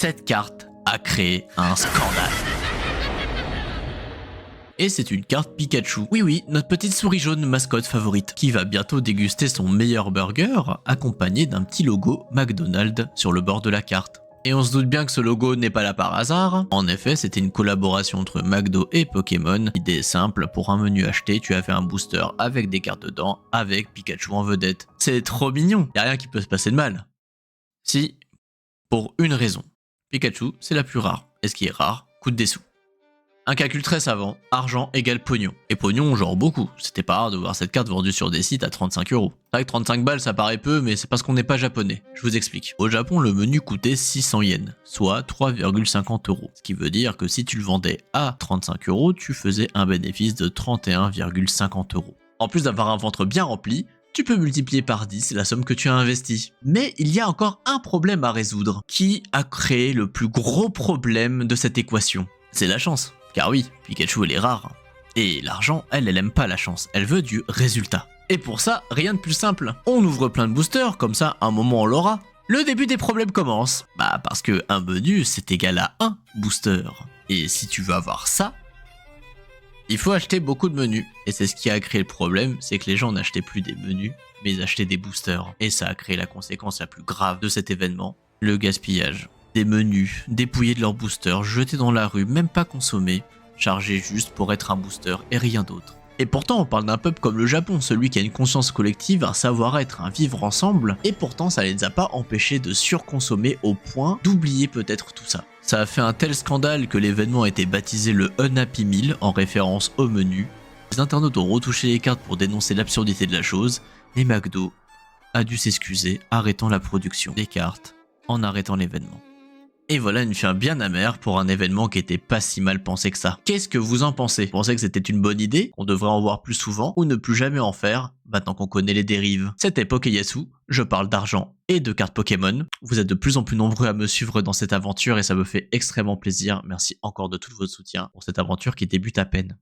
Cette carte a créé un scandale. Et c'est une carte Pikachu. Oui, notre petite souris jaune mascotte favorite, qui va bientôt déguster son meilleur burger, accompagné d'un petit logo McDonald's sur le bord de la carte. Et on se doute bien que ce logo n'est pas là par hasard. En effet, c'était une collaboration entre McDo et Pokémon. Idée simple, pour un menu acheté, tu avais un booster avec des cartes dedans, avec Pikachu en vedette. C'est trop mignon, y a rien qui peut se passer de mal. Si, pour une raison. Pikachu, c'est la plus rare, et ce qui est rare, coûte des sous. Un calcul très savant, argent égale pognon. Et pognon, genre beaucoup. C'était pas rare de voir cette carte vendue sur des sites à 35 €. C'est vrai que 35 balles ça paraît peu, mais c'est parce qu'on n'est pas japonais. Je vous explique. Au Japon, le menu coûtait 600 yens, soit 3,50 €. Ce qui veut dire que si tu le vendais à 35 €, tu faisais un bénéfice de 31,50 €. En plus d'avoir un ventre bien rempli, tu peux multiplier par 10 la somme que tu as investie. Mais il y a encore un problème à résoudre, qui a créé le plus gros problème de cette équation. C'est la chance. Car oui, Pikachu elle est rare. Et l'argent, elle aime pas la chance, elle veut du résultat. Et pour ça, rien de plus simple. On ouvre plein de boosters, comme ça, un moment on l'aura. Le début des problèmes commence. Bah parce que un menu, c'est égal à un booster. Et si tu veux avoir ça, il faut acheter beaucoup de menus. Et c'est ce qui a créé le problème, c'est que les gens n'achetaient plus des menus, mais ils achetaient des boosters. Et ça a créé la conséquence la plus grave de cet événement, le gaspillage. Des menus, dépouillés de leurs boosters, jetés dans la rue, même pas consommés, chargés juste pour être un booster et rien d'autre. Et pourtant on parle d'un peuple comme le Japon, celui qui a une conscience collective, un savoir-être, un vivre ensemble, et pourtant ça les a pas empêchés de surconsommer au point d'oublier peut-être tout ça. Ça a fait un tel scandale que l'événement a été baptisé le Unhappy Meal en référence au menu. Les internautes ont retouché les cartes pour dénoncer l'absurdité de la chose, et McDo a dû s'excuser, arrêtant la production des cartes en arrêtant l'événement. Et voilà une fin bien amère pour un événement qui était pas si mal pensé que ça. Qu'est-ce que vous en pensez? Vous pensez que c'était une bonne idée, qu'on devrait en voir plus souvent, ou ne plus jamais en faire, maintenant qu'on connaît les dérives? C'était Pokéyasu, je parle d'argent et de cartes Pokémon. Vous êtes de plus en plus nombreux à me suivre dans cette aventure et ça me fait extrêmement plaisir. Merci encore de tout votre soutien pour cette aventure qui débute à peine.